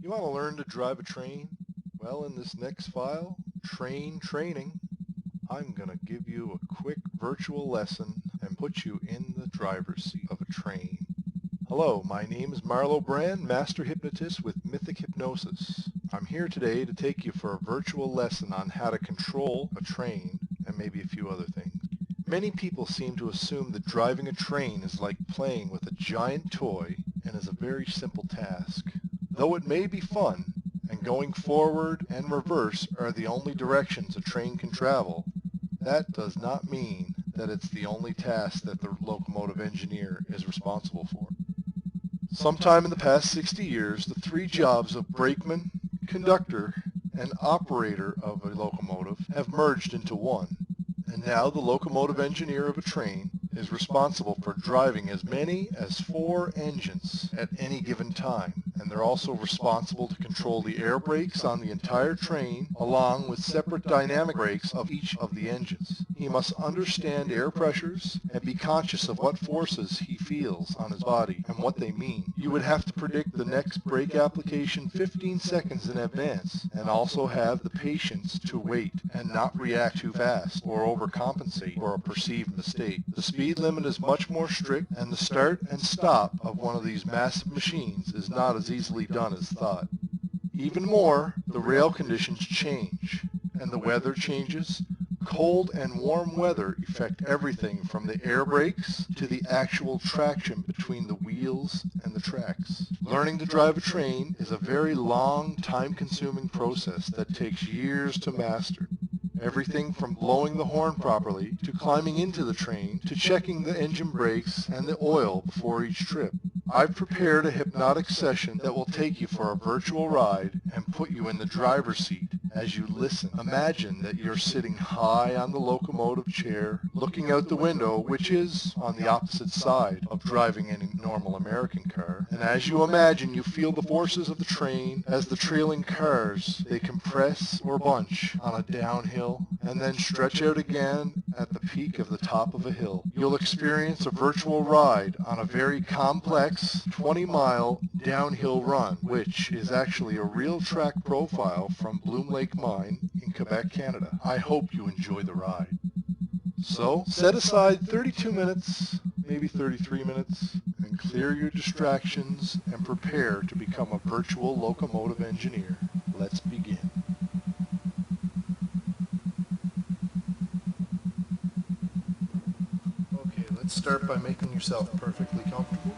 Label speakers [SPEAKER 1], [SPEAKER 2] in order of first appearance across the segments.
[SPEAKER 1] You want to learn to drive a train? Well, in this next file, Train Training, I'm going to give you a quick virtual lesson and put you in the driver's seat of a train. Hello, my name is Marlot Brand Master Hypnotist with Mythic Hypnosis. I'm here today to take you for a virtual lesson on how to control a train and maybe a few other things. Many people seem to assume that driving a train is like playing with a giant toy and is a very simple task. Though it may be fun, and going forward and reverse are the only directions a train can travel, that does not mean that it's the only task that the locomotive engineer is responsible for. Sometime in the past 60 years, the three jobs of brakeman, conductor, and operator of a locomotive have merged into one. And now the locomotive engineer of a train is responsible for driving as many as 4 engines at any given time. And they're also responsible to control the air brakes on the entire train, along with separate dynamic brakes of each of the engines. He must understand air pressures and be conscious of what forces he feels on his body and what they mean. You would have to predict the next brake application 15 seconds in advance, and also have the patience to wait and not react too fast or overcompensate for a perceived mistake. The speed limit is much more strict, and the start and stop of one of these massive machines is not as easily done as thought. Even more, the rail conditions change, and the weather changes. Cold and warm weather affect everything from the air brakes to the actual traction between the wheels and the tracks. Learning to drive a train is a very long, time-consuming process that takes years to master. Everything from blowing the horn properly, to climbing into the train, to checking the engine brakes and the oil before each trip. I've prepared a hypnotic session that will take you for a virtual ride and put you in the driver's seat as you listen. Imagine that you're sitting high on the locomotive chair, looking out the window, which is on the opposite side of driving any normal American car. And as you imagine, you feel the forces of the train as the trailing cars, they compress or bunch on a downhill and then stretch out again at the peak of the top of a hill. You'll experience a virtual ride on a very complex 20-mile downhill run, which is actually a real track profile from Bloom Lake Mine in Quebec, Canada. I hope you enjoy the ride. So, set aside 32 minutes, maybe 33 minutes, and clear your distractions and prepare to become a virtual locomotive engineer. Let's begin. Okay, let's start by making yourself perfectly comfortable.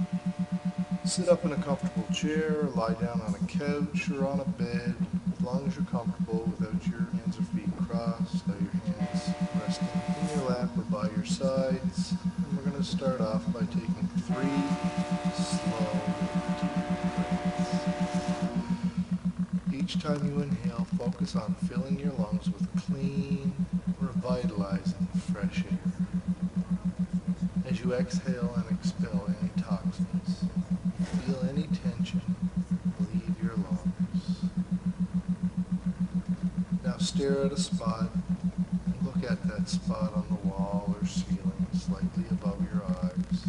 [SPEAKER 1] Sit up in a comfortable chair, lie down on a couch or on a bed, as long as you're comfortable without your hands or feet crossed, or your hands resting in your lap or by your sides. And we're going to start off by taking 3 slow, deep breaths. Each time you inhale, focus on filling your lungs with clean, revitalizing, fresh air. As you exhale and expel any toxins, feel any tension leave your lungs. Now stare at a spot and look at that spot on the wall or ceiling slightly above your eyes.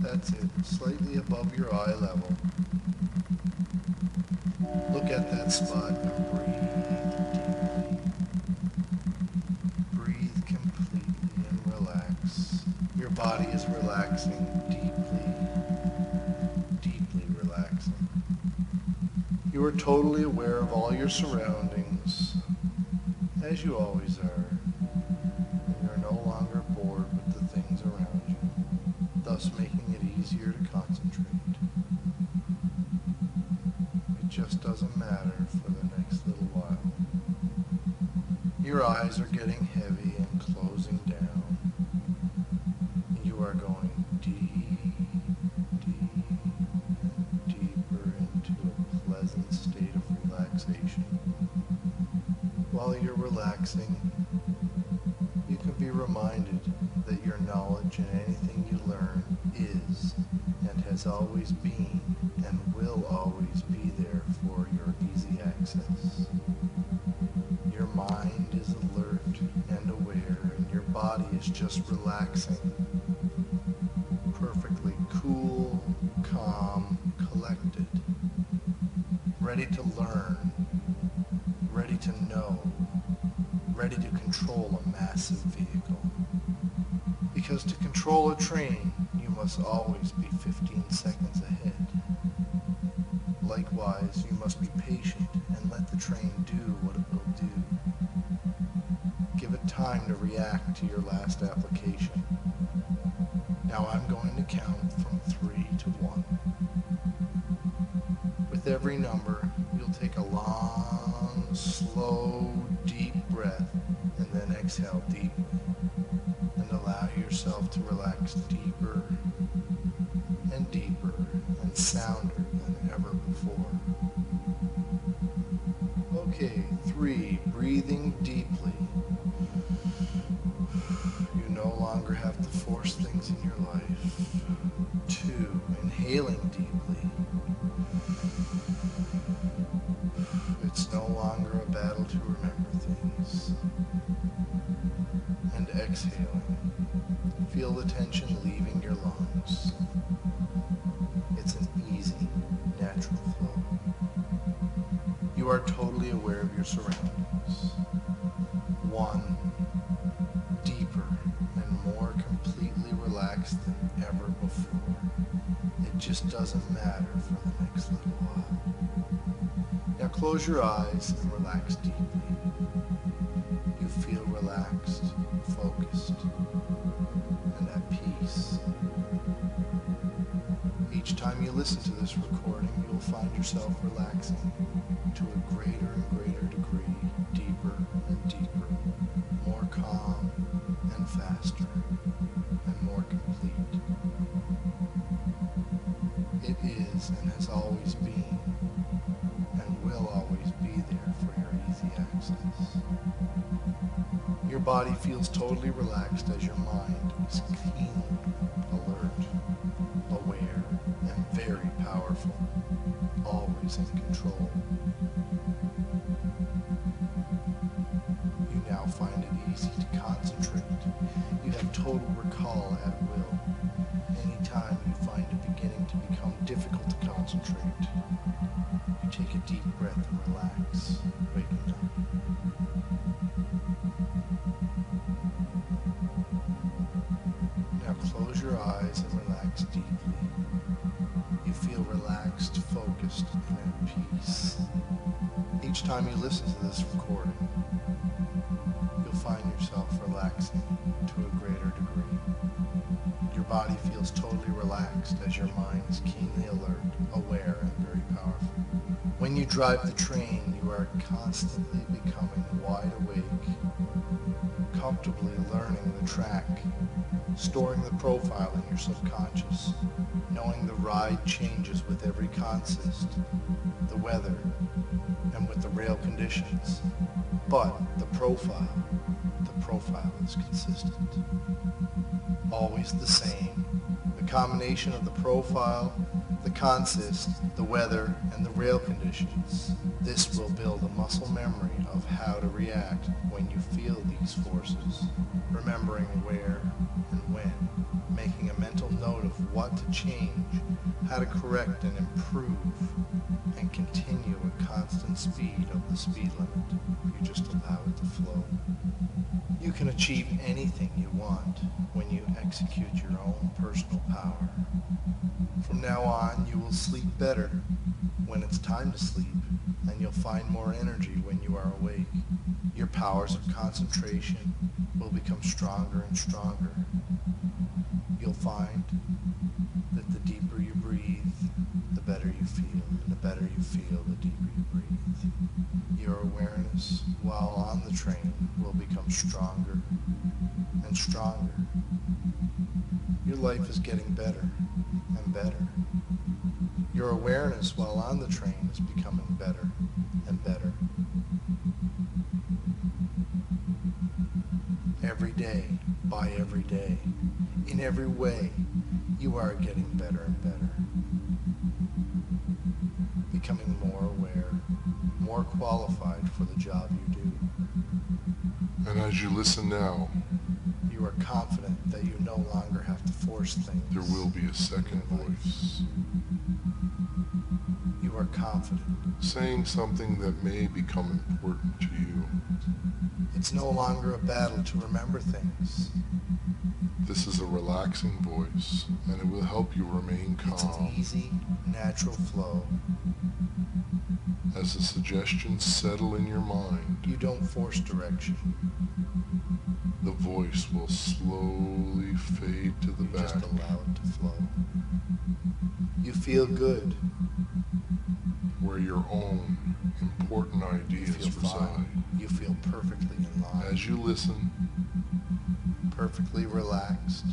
[SPEAKER 1] That's it, slightly above your eye level. Look at that spot and breathe deeply. Breathe completely and relax. Your body is relaxing deeply, deeply relaxing. You are totally aware of all your surroundings, as you always are, and you are no longer bored with the things around you, thus making it easier to concentrate. It just doesn't matter for the next little while. Your eyes are getting heavy and closing down. You are going deep, deep, and deeper into a pleasant state of relaxation. While you're relaxing, you can be reminded that your knowledge and anything you learn is and has always been and will always be there for your easy access. Your mind is alert and aware, and your body is just relaxing, perfectly cool, calm, collected, ready to learn, ready to know, ready to control a massive vehicle. Because to control a train, you must always be 15 seconds ahead. Likewise, you must be patient and let the train do what it will do. Give it time to react to your last application. Now I'm going to count from 3 to 1. With every number, you'll take a long, slow, deep breath and then exhale deeply. And allow yourself to relax deeper and deeper and sounder than ever before. Okay, 3, breathing deeply. You no longer have to force things in your life. 2, inhaling deeply. It's no longer a battle to remember things. And exhaling. Feel the tension leaving your lungs. It's an easy, natural flow. You are totally aware of your surroundings. 1, deeper and more completely relaxed than ever before. It just doesn't matter for the next little while. Now close your eyes and relax deeply. You feel relaxed, focused, and at peace. Each time you listen to this recording, you'll find yourself relaxing to a greater and greater degree, deeper and deeper, more calm and faster, and more complete. It is and has always been, and will always be there for your easy access. Your body feels totally relaxed as your mind is keen, alert, aware, and very powerful, always in control. You now find it easy to concentrate. You have total recall at will. Anytime you find it beginning to become difficult to concentrate, you take a deep breath and relax, waking up. Now close your eyes and relax deeply. You feel relaxed, focused, and at peace. Each time you listen to this recording, you'll find yourself relaxing to a greater degree. Your body feels totally relaxed as your mind is keenly alert, aware, and very powerful. When you drive the train, you are constantly becoming wide awake, comfortably learning the track, storing the profile in your subconscious, knowing the ride changes with every consist, the weather, and with the rail conditions. But the profile is consistent. Always the same. The combination of the profile, the consist, the weather, and the rail conditions. This will build a muscle memory of how to react when you feel these forces, remembering where and when, making a mental note of what to change, how to correct and improve, and continue a constant speed of the speed limit. You just allow it to flow. You can achieve anything you want when you execute your own personal power. From now on, you will sleep better when it's time to sleep, and you'll find more energy when you are awake. Your powers of concentration will become stronger and stronger. You'll find that the deeper you breathe, the better you feel, and the better you feel, the deeper you breathe. Your awareness while on the train will become stronger and stronger. Your life is getting better and better. Your awareness while on the train is becoming better and better. Every day, by every day, in every way, you are getting better and better. Becoming more aware, more qualified for the job you do.
[SPEAKER 2] And as you listen now,
[SPEAKER 1] You are confident that you no longer have
[SPEAKER 2] have to force things.
[SPEAKER 1] There will be a second voice,
[SPEAKER 2] You are confident.
[SPEAKER 1] saying something that may become important to you.
[SPEAKER 2] It's no longer a battle to remember things.
[SPEAKER 1] This is a relaxing voice, and it will help you remain
[SPEAKER 2] It's an
[SPEAKER 1] calm.
[SPEAKER 2] easy, natural flow.
[SPEAKER 1] As the suggestions settle in your mind,
[SPEAKER 2] You don't force direction.
[SPEAKER 1] the voice will slowly fade to the
[SPEAKER 2] You just
[SPEAKER 1] back.
[SPEAKER 2] allow it to flow. You feel good.
[SPEAKER 1] Where your own important
[SPEAKER 2] You
[SPEAKER 1] ideas
[SPEAKER 2] feel
[SPEAKER 1] reside.
[SPEAKER 2] fine. You feel perfectly in line.
[SPEAKER 1] As you listen,
[SPEAKER 2] Perfectly relaxed,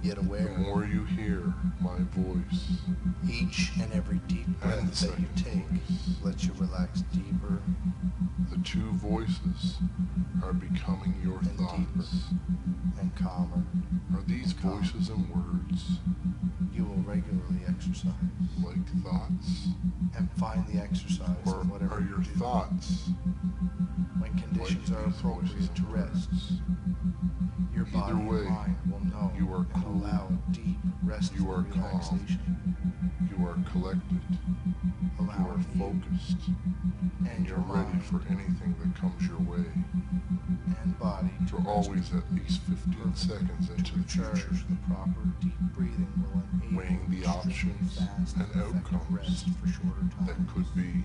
[SPEAKER 2] yet
[SPEAKER 1] the
[SPEAKER 2] aware.
[SPEAKER 1] more you hear my voice
[SPEAKER 2] Each and every deep
[SPEAKER 1] and the
[SPEAKER 2] breath that you
[SPEAKER 1] second
[SPEAKER 2] take
[SPEAKER 1] voice,
[SPEAKER 2] lets you relax deeper
[SPEAKER 1] the two voices are becoming your
[SPEAKER 2] and deeper
[SPEAKER 1] thoughts.
[SPEAKER 2] and calmer.
[SPEAKER 1] Are these voices and words
[SPEAKER 2] You will regularly exercise
[SPEAKER 1] like thoughts?
[SPEAKER 2] and find the exercise
[SPEAKER 1] Or
[SPEAKER 2] in whatever
[SPEAKER 1] are
[SPEAKER 2] you
[SPEAKER 1] your
[SPEAKER 2] do.
[SPEAKER 1] thoughts
[SPEAKER 2] When conditions
[SPEAKER 1] like
[SPEAKER 2] are
[SPEAKER 1] these
[SPEAKER 2] appropriate
[SPEAKER 1] voices
[SPEAKER 2] to
[SPEAKER 1] and
[SPEAKER 2] rest,
[SPEAKER 1] words?
[SPEAKER 2] your body
[SPEAKER 1] Either way,
[SPEAKER 2] and mind will know
[SPEAKER 1] you are
[SPEAKER 2] and
[SPEAKER 1] cool,
[SPEAKER 2] allow deep, restful
[SPEAKER 1] you are calm,
[SPEAKER 2] relaxation.
[SPEAKER 1] you are collected, you
[SPEAKER 2] Allowing
[SPEAKER 1] are focused, and
[SPEAKER 2] and
[SPEAKER 1] you're
[SPEAKER 2] your
[SPEAKER 1] ready
[SPEAKER 2] mind
[SPEAKER 1] for anything that comes your way.
[SPEAKER 2] and body to
[SPEAKER 1] You're always at least 15 seconds into the
[SPEAKER 2] recharge.
[SPEAKER 1] future,
[SPEAKER 2] The proper deep breathing will enable
[SPEAKER 1] weighing the
[SPEAKER 2] extremely
[SPEAKER 1] options
[SPEAKER 2] fast
[SPEAKER 1] and
[SPEAKER 2] effective
[SPEAKER 1] outcomes
[SPEAKER 2] rest for shorter
[SPEAKER 1] that
[SPEAKER 2] time.
[SPEAKER 1] could be.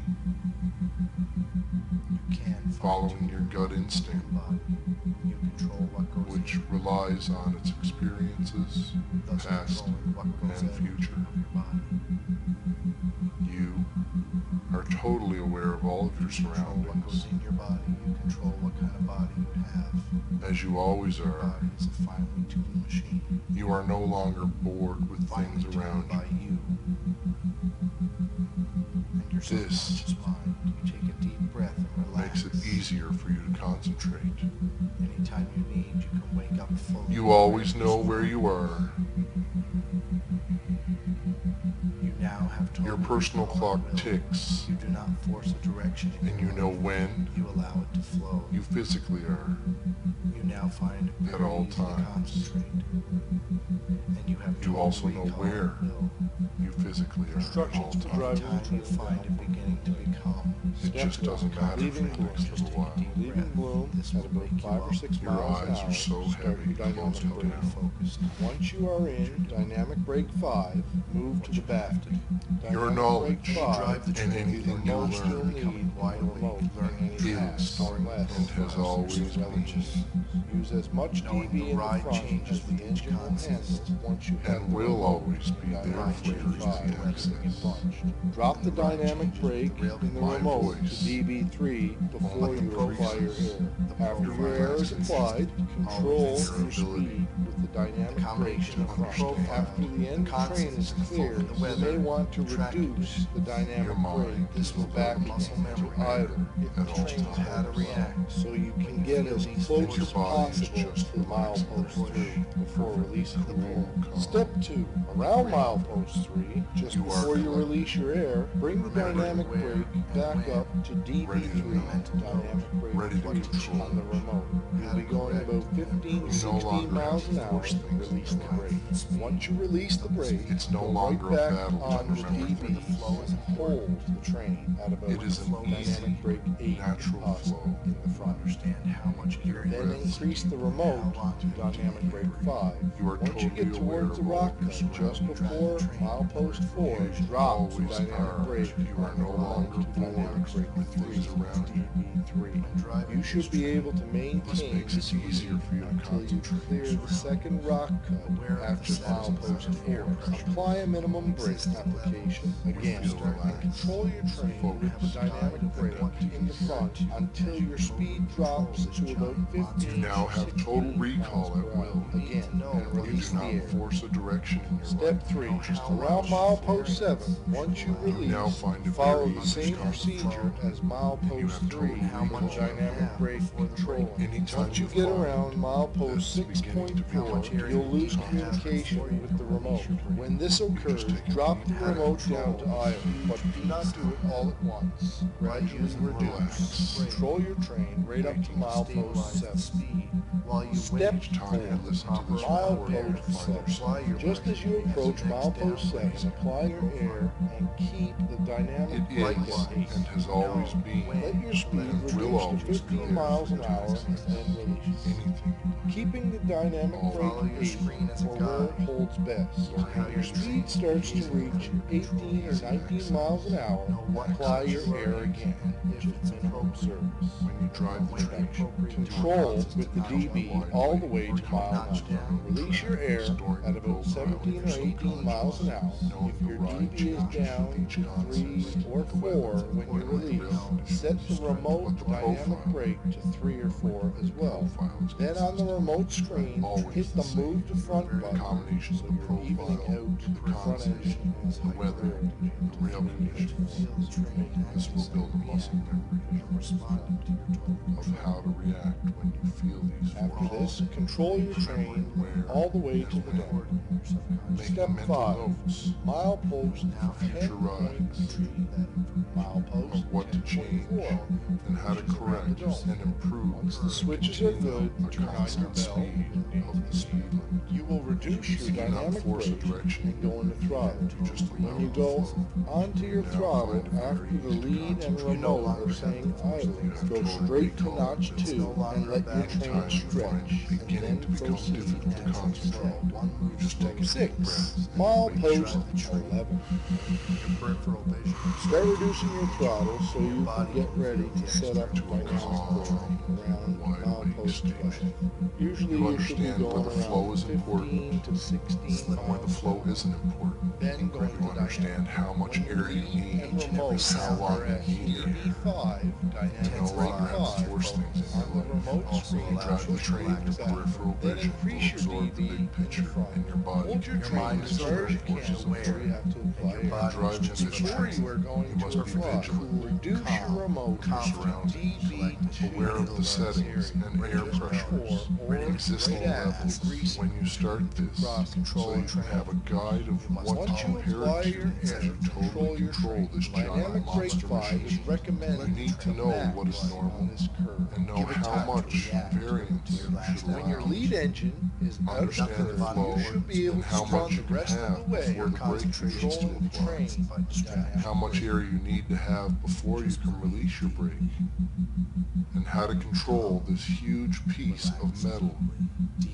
[SPEAKER 2] You can
[SPEAKER 1] Following your gut instinct,
[SPEAKER 2] body. You control what goes
[SPEAKER 1] which
[SPEAKER 2] in,
[SPEAKER 1] relies on its experiences,
[SPEAKER 2] thus
[SPEAKER 1] past
[SPEAKER 2] controlling what goes
[SPEAKER 1] and
[SPEAKER 2] out
[SPEAKER 1] future.
[SPEAKER 2] of your body.
[SPEAKER 1] You are totally aware of all of your
[SPEAKER 2] You control what goes
[SPEAKER 1] surroundings,
[SPEAKER 2] in your body. You control what kind of body you have.
[SPEAKER 1] as you always
[SPEAKER 2] Your
[SPEAKER 1] are.
[SPEAKER 2] body is a finely tuned machine.
[SPEAKER 1] You are no longer bored with
[SPEAKER 2] Finely
[SPEAKER 1] things
[SPEAKER 2] tuned
[SPEAKER 1] around
[SPEAKER 2] by
[SPEAKER 1] you.
[SPEAKER 2] you. And your
[SPEAKER 1] This
[SPEAKER 2] subconscious mind. You take a deep breath and relax.
[SPEAKER 1] Makes it easier for you to concentrate.
[SPEAKER 2] Anytime you need, you can wake up fully.
[SPEAKER 1] You always know where you are.
[SPEAKER 2] You now have total
[SPEAKER 1] Your personal
[SPEAKER 2] control
[SPEAKER 1] clock
[SPEAKER 2] and will.
[SPEAKER 1] ticks,
[SPEAKER 2] You do not force a direction in
[SPEAKER 1] and
[SPEAKER 2] your
[SPEAKER 1] you know
[SPEAKER 2] life.
[SPEAKER 1] when
[SPEAKER 2] You allow it to flow.
[SPEAKER 1] you physically are.
[SPEAKER 2] You now find it
[SPEAKER 1] At
[SPEAKER 2] very
[SPEAKER 1] all
[SPEAKER 2] easy to
[SPEAKER 1] times.
[SPEAKER 2] concentrate. And you have
[SPEAKER 1] You
[SPEAKER 2] total
[SPEAKER 1] also know
[SPEAKER 2] recall
[SPEAKER 1] where
[SPEAKER 2] and will.
[SPEAKER 1] you physically are at all
[SPEAKER 3] Instructions to drive
[SPEAKER 1] times.
[SPEAKER 2] Anytime you find it beginning to become
[SPEAKER 1] It just doesn't matter for
[SPEAKER 3] Leaving
[SPEAKER 1] the
[SPEAKER 3] Bloom.
[SPEAKER 1] next
[SPEAKER 2] just
[SPEAKER 1] little
[SPEAKER 2] take a
[SPEAKER 1] while.
[SPEAKER 2] deep
[SPEAKER 3] Leaving
[SPEAKER 2] breath.
[SPEAKER 3] Bloom
[SPEAKER 2] This
[SPEAKER 3] at
[SPEAKER 2] will
[SPEAKER 3] about
[SPEAKER 2] wake you
[SPEAKER 3] 5 or
[SPEAKER 2] up.
[SPEAKER 3] 6
[SPEAKER 1] Your
[SPEAKER 3] miles an
[SPEAKER 1] eyes
[SPEAKER 3] hour.
[SPEAKER 1] are so
[SPEAKER 3] Start
[SPEAKER 1] heavy,
[SPEAKER 3] your dynamic
[SPEAKER 1] closed
[SPEAKER 3] brake.
[SPEAKER 1] down.
[SPEAKER 2] Focused.
[SPEAKER 3] Once you are in dynamic brake 5, move to the back.
[SPEAKER 1] Your
[SPEAKER 3] Dynamic
[SPEAKER 1] knowledge
[SPEAKER 3] brake 5
[SPEAKER 2] and
[SPEAKER 3] will be
[SPEAKER 1] anything
[SPEAKER 3] the
[SPEAKER 1] you
[SPEAKER 3] most you'll
[SPEAKER 1] learn
[SPEAKER 3] need
[SPEAKER 2] becoming
[SPEAKER 3] in
[SPEAKER 2] wide
[SPEAKER 3] the
[SPEAKER 2] awake,
[SPEAKER 3] remote
[SPEAKER 2] learning
[SPEAKER 3] at any
[SPEAKER 2] is
[SPEAKER 3] time,
[SPEAKER 1] is
[SPEAKER 3] unless
[SPEAKER 1] and has always
[SPEAKER 3] it's
[SPEAKER 1] been.
[SPEAKER 3] religious. Use as much
[SPEAKER 2] Knowing
[SPEAKER 3] DB
[SPEAKER 2] the
[SPEAKER 3] in
[SPEAKER 2] ride
[SPEAKER 3] the front
[SPEAKER 2] changes
[SPEAKER 3] as
[SPEAKER 2] with
[SPEAKER 3] the
[SPEAKER 2] each
[SPEAKER 3] engine will
[SPEAKER 2] consist.
[SPEAKER 3] handle once you have
[SPEAKER 1] And
[SPEAKER 3] the
[SPEAKER 1] will
[SPEAKER 3] remote
[SPEAKER 1] always
[SPEAKER 3] in
[SPEAKER 1] be there
[SPEAKER 3] dynamic
[SPEAKER 1] for
[SPEAKER 3] brake
[SPEAKER 1] easy
[SPEAKER 3] 5
[SPEAKER 1] access.
[SPEAKER 3] punched. Drop the
[SPEAKER 2] The ride
[SPEAKER 3] dynamic
[SPEAKER 2] changes
[SPEAKER 3] brake
[SPEAKER 2] with the rail
[SPEAKER 3] in the
[SPEAKER 1] My
[SPEAKER 3] remote
[SPEAKER 1] voice
[SPEAKER 3] to DB3 before
[SPEAKER 1] only
[SPEAKER 3] you apply your
[SPEAKER 1] increases
[SPEAKER 3] air.
[SPEAKER 2] the
[SPEAKER 3] After your
[SPEAKER 2] profile
[SPEAKER 3] air is
[SPEAKER 2] is
[SPEAKER 3] applied, control
[SPEAKER 2] always
[SPEAKER 3] your
[SPEAKER 1] your ability
[SPEAKER 3] speed with the dynamic brake
[SPEAKER 2] combination
[SPEAKER 3] in
[SPEAKER 2] of
[SPEAKER 3] front.
[SPEAKER 1] understand
[SPEAKER 3] After the end of train is
[SPEAKER 2] consonants,
[SPEAKER 3] clear,
[SPEAKER 2] the
[SPEAKER 3] you
[SPEAKER 2] weather,
[SPEAKER 3] may want to
[SPEAKER 2] track
[SPEAKER 3] reduce the dynamic
[SPEAKER 1] Your mind
[SPEAKER 3] brake
[SPEAKER 2] This
[SPEAKER 3] to
[SPEAKER 2] will
[SPEAKER 3] the back
[SPEAKER 2] build muscle
[SPEAKER 3] again
[SPEAKER 2] memory
[SPEAKER 3] to idle if
[SPEAKER 1] at
[SPEAKER 3] the
[SPEAKER 1] all
[SPEAKER 3] train
[SPEAKER 1] times.
[SPEAKER 2] how to
[SPEAKER 3] is
[SPEAKER 2] react.
[SPEAKER 3] so you
[SPEAKER 2] When
[SPEAKER 3] can
[SPEAKER 2] you
[SPEAKER 3] get
[SPEAKER 2] feel
[SPEAKER 3] as
[SPEAKER 2] these
[SPEAKER 3] close
[SPEAKER 1] And your
[SPEAKER 3] as
[SPEAKER 1] body is
[SPEAKER 3] possible
[SPEAKER 1] just
[SPEAKER 3] to milepost
[SPEAKER 1] relaxing.
[SPEAKER 3] 3 before
[SPEAKER 1] Perfectly
[SPEAKER 3] releasing the
[SPEAKER 1] cool,
[SPEAKER 3] air.
[SPEAKER 1] calm.
[SPEAKER 3] Step 2. Around milepost 3, just
[SPEAKER 1] You are
[SPEAKER 3] before you
[SPEAKER 1] collected.
[SPEAKER 3] release your air, bring the
[SPEAKER 2] Remember
[SPEAKER 3] dynamic
[SPEAKER 2] where
[SPEAKER 3] brake
[SPEAKER 2] and
[SPEAKER 3] back
[SPEAKER 2] when.
[SPEAKER 3] up to DB3
[SPEAKER 1] Ready to go.
[SPEAKER 3] dynamic brake
[SPEAKER 1] Ready to
[SPEAKER 3] 3
[SPEAKER 1] control.
[SPEAKER 3] on the remote. You'll be going about 15
[SPEAKER 1] You no
[SPEAKER 3] 16
[SPEAKER 1] longer
[SPEAKER 3] miles
[SPEAKER 1] have
[SPEAKER 3] an
[SPEAKER 1] to
[SPEAKER 3] hour.
[SPEAKER 1] force things
[SPEAKER 3] Release
[SPEAKER 1] into
[SPEAKER 3] the brake. Once you release the brake,
[SPEAKER 1] It's no
[SPEAKER 3] go
[SPEAKER 1] longer
[SPEAKER 3] right
[SPEAKER 1] a
[SPEAKER 3] back
[SPEAKER 1] battle to
[SPEAKER 3] on the
[SPEAKER 1] remember
[SPEAKER 3] DB
[SPEAKER 1] things.
[SPEAKER 3] and hold the train at about
[SPEAKER 1] It is an
[SPEAKER 3] dynamic
[SPEAKER 1] easy,
[SPEAKER 3] brake 8
[SPEAKER 1] natural
[SPEAKER 3] if possible
[SPEAKER 1] flow.
[SPEAKER 3] in the front.
[SPEAKER 2] Understand how much
[SPEAKER 1] Your
[SPEAKER 2] area
[SPEAKER 3] Then
[SPEAKER 1] breath.
[SPEAKER 3] increase the remote to dynamic brake 5.
[SPEAKER 1] You are
[SPEAKER 3] Once you
[SPEAKER 1] totally
[SPEAKER 3] get towards the
[SPEAKER 1] aware of
[SPEAKER 3] rock
[SPEAKER 1] all of your
[SPEAKER 3] cut just
[SPEAKER 1] surroundings.
[SPEAKER 3] before milepost 4,
[SPEAKER 1] You
[SPEAKER 3] drop the
[SPEAKER 1] always
[SPEAKER 3] dynamic
[SPEAKER 1] are.
[SPEAKER 3] brake.
[SPEAKER 1] You are no longer
[SPEAKER 3] to dynamic
[SPEAKER 1] bored
[SPEAKER 3] brake
[SPEAKER 1] with
[SPEAKER 3] 3
[SPEAKER 1] things around you.
[SPEAKER 3] DB3. You should be able to maintain
[SPEAKER 1] makes it easier for you to
[SPEAKER 3] until you
[SPEAKER 1] concentrate.
[SPEAKER 3] clear the second rock cut after milepost 4. Apply a minimum brake application again
[SPEAKER 1] feel
[SPEAKER 3] and
[SPEAKER 1] relaxed,
[SPEAKER 3] control your train with the dynamic brake in the front until your speed drops to about 15.
[SPEAKER 1] You now have total
[SPEAKER 3] 16
[SPEAKER 1] recall
[SPEAKER 3] miles
[SPEAKER 1] at
[SPEAKER 3] per hour.
[SPEAKER 1] will.
[SPEAKER 3] Again, and
[SPEAKER 1] And you
[SPEAKER 3] release
[SPEAKER 1] do
[SPEAKER 3] the air.
[SPEAKER 1] not force a direction in your
[SPEAKER 3] Step
[SPEAKER 1] life.
[SPEAKER 3] 3.
[SPEAKER 1] Just
[SPEAKER 3] Around
[SPEAKER 1] allow.
[SPEAKER 3] milepost 7, once you
[SPEAKER 1] You now
[SPEAKER 3] release,
[SPEAKER 1] find it
[SPEAKER 3] follow
[SPEAKER 1] very
[SPEAKER 3] the
[SPEAKER 1] easy
[SPEAKER 3] same
[SPEAKER 1] to
[SPEAKER 3] procedure procedure as milepost 3
[SPEAKER 1] how much
[SPEAKER 3] dynamic brake control. Once you get around milepost 6.4, you'll lose communication with the remote. When this occurs, drop the remote down to idle, but do not do it all at once. Gradually reduce. Control your train right up to milepost 7. Step 4, milepost 7. Just as you approach milepost 7, apply your air and keep the dynamic brake at 8.
[SPEAKER 1] and has always been.
[SPEAKER 3] Let your speed reduce to 15 miles an hour and then release.
[SPEAKER 1] Anything.
[SPEAKER 3] Keeping the dynamic brake at 8 or where it holds best. When your speed starts to reach 18 or 19 miles an hour, apply your air again, which is minimum service.
[SPEAKER 1] When you drive the train,
[SPEAKER 3] Control with the DB all the way to mile 9. Release your air at about 17 or 18 miles an hour. If your DB is down to 3 or 4 when you release, set the remote dynamic brake to 3 or 4 as well. Then on the remote screen, hit the move to front button so you're evening out the front engine and
[SPEAKER 1] the weather, the rail conditions. This will build a muscle memory of how to react when you feel these
[SPEAKER 3] After this, control your train all the way to the door. Step 5, milepost 10.3, milepost
[SPEAKER 1] of what to change
[SPEAKER 3] 10.4.
[SPEAKER 1] and how to correct and improve.
[SPEAKER 3] Once the switches are good, turn on your bell.
[SPEAKER 1] Of the speed limit.
[SPEAKER 3] You will reduce your
[SPEAKER 1] Do not
[SPEAKER 3] dynamic
[SPEAKER 1] force a
[SPEAKER 3] brake
[SPEAKER 1] direction.
[SPEAKER 3] and go into throttle.
[SPEAKER 1] Just
[SPEAKER 3] When you go onto your throttle after the lead and remote are saying idle, go straight to notch 2 and let your train stretch, and then proceed to concentrate.
[SPEAKER 1] You just take a
[SPEAKER 3] 6. Milepost 11. Start reducing your throttle so you can get ready to set up dynamic brake around milepost 12. Usually
[SPEAKER 1] You
[SPEAKER 3] you should be
[SPEAKER 1] understand where
[SPEAKER 3] going
[SPEAKER 1] the flow
[SPEAKER 3] around
[SPEAKER 1] is important
[SPEAKER 3] 15 to 16
[SPEAKER 1] and where the flow isn't important.
[SPEAKER 3] Then go
[SPEAKER 1] You understand how much air you need
[SPEAKER 3] and
[SPEAKER 1] and
[SPEAKER 3] remote
[SPEAKER 1] how long you need air.
[SPEAKER 3] DB5
[SPEAKER 1] You
[SPEAKER 3] dynamic
[SPEAKER 1] no
[SPEAKER 3] brake
[SPEAKER 1] longer have to
[SPEAKER 3] 5
[SPEAKER 1] force things in
[SPEAKER 3] on the
[SPEAKER 1] your life.
[SPEAKER 3] remote screen.
[SPEAKER 1] You drive the train, your
[SPEAKER 3] Back.
[SPEAKER 1] peripheral
[SPEAKER 3] Then
[SPEAKER 1] vision will
[SPEAKER 3] increase your
[SPEAKER 1] absorb the
[SPEAKER 3] DB
[SPEAKER 1] big
[SPEAKER 3] in
[SPEAKER 1] picture
[SPEAKER 3] the front.
[SPEAKER 1] in your body.
[SPEAKER 3] Hold your train as far as you can before you have to apply
[SPEAKER 1] When
[SPEAKER 3] air.
[SPEAKER 1] driving this
[SPEAKER 3] Before
[SPEAKER 1] train,
[SPEAKER 3] you are going
[SPEAKER 1] you
[SPEAKER 3] to
[SPEAKER 1] must be
[SPEAKER 3] apply,
[SPEAKER 1] vigilant,
[SPEAKER 3] reduce your remote
[SPEAKER 1] your surroundings,
[SPEAKER 3] DB
[SPEAKER 1] aware of the settings and air pressures, existing levels when you start this, so you can have a guide of what to
[SPEAKER 3] Once you
[SPEAKER 1] compare
[SPEAKER 3] apply
[SPEAKER 1] to
[SPEAKER 3] your air
[SPEAKER 1] as
[SPEAKER 3] to
[SPEAKER 1] you totally
[SPEAKER 3] your
[SPEAKER 1] control
[SPEAKER 3] train,
[SPEAKER 1] this giant
[SPEAKER 3] dynamic brake
[SPEAKER 1] monster
[SPEAKER 3] 5 is
[SPEAKER 1] machine.
[SPEAKER 3] recommended
[SPEAKER 1] You need to know
[SPEAKER 3] max
[SPEAKER 1] what is normal
[SPEAKER 3] on this curve.
[SPEAKER 1] and know
[SPEAKER 3] Give it
[SPEAKER 1] how
[SPEAKER 3] time to
[SPEAKER 1] much
[SPEAKER 3] react
[SPEAKER 1] variance you should
[SPEAKER 3] When your
[SPEAKER 1] allow.
[SPEAKER 3] lead engine is out of
[SPEAKER 1] Understand
[SPEAKER 3] curve,
[SPEAKER 1] the flow
[SPEAKER 3] you should be able
[SPEAKER 1] and
[SPEAKER 3] to
[SPEAKER 1] how
[SPEAKER 3] run
[SPEAKER 1] much
[SPEAKER 3] the
[SPEAKER 1] you can
[SPEAKER 3] rest of
[SPEAKER 1] have
[SPEAKER 3] the way
[SPEAKER 1] before the brake begins to
[SPEAKER 3] controlling the
[SPEAKER 1] apply.
[SPEAKER 3] train by dynamic
[SPEAKER 1] How much air you need to have before you can release your brake, and how to control this huge piece of metal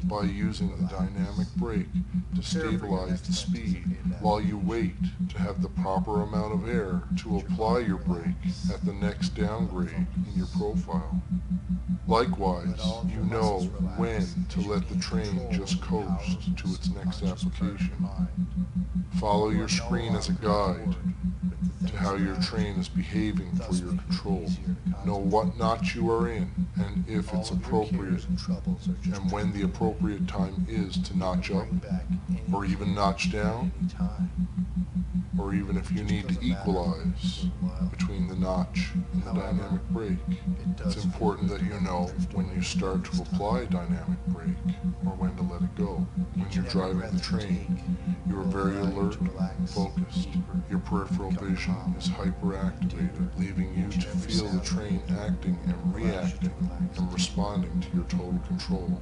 [SPEAKER 1] by using the dynamic brake to stabilize the speed while you wait to have the proper amount of air to apply your brake at the next downgrade in your profile. Likewise, you know when to let the train just coast to its next application. Follow your screen as a guide to how your train is behaving for your control. Know what notch you are in and if it's appropriate, and when the appropriate time is to notch up, or even notch down, or even if you need to equalize between the notch and the dynamic brake. It's important that you know when you start to apply dynamic brake or when to let it go. When you're driving the train, you are very alert, focused. Your peripheral vision is hyperactivated, leaving you to feel the train acting and reacting and responding to your total control.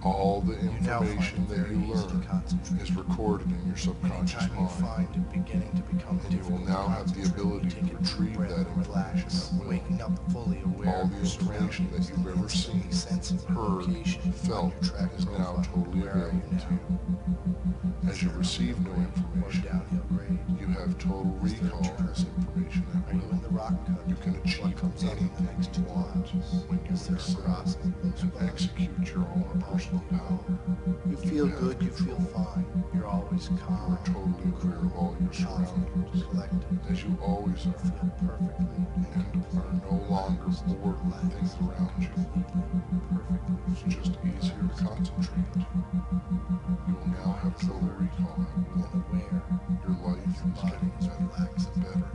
[SPEAKER 1] All the information that you learn is recorded in your subconscious mind, and you will now have the ability to retrieve that information at will. All the information that you've ever seen, heard, felt is now totally available to you. As you receive new information, you have total recall of this information at will. You can achieve anything you want when you excel and execute your own personal power.
[SPEAKER 2] You feel good, you feel fine. You're always
[SPEAKER 1] You
[SPEAKER 2] calm.
[SPEAKER 1] are totally aware of all your surroundings, as you always are,
[SPEAKER 2] Feel perfectly
[SPEAKER 1] and are no longer bored with the things around you. It's just easier to concentrate. You will now have total recall at will.
[SPEAKER 2] aware.
[SPEAKER 1] Your life is getting better and better.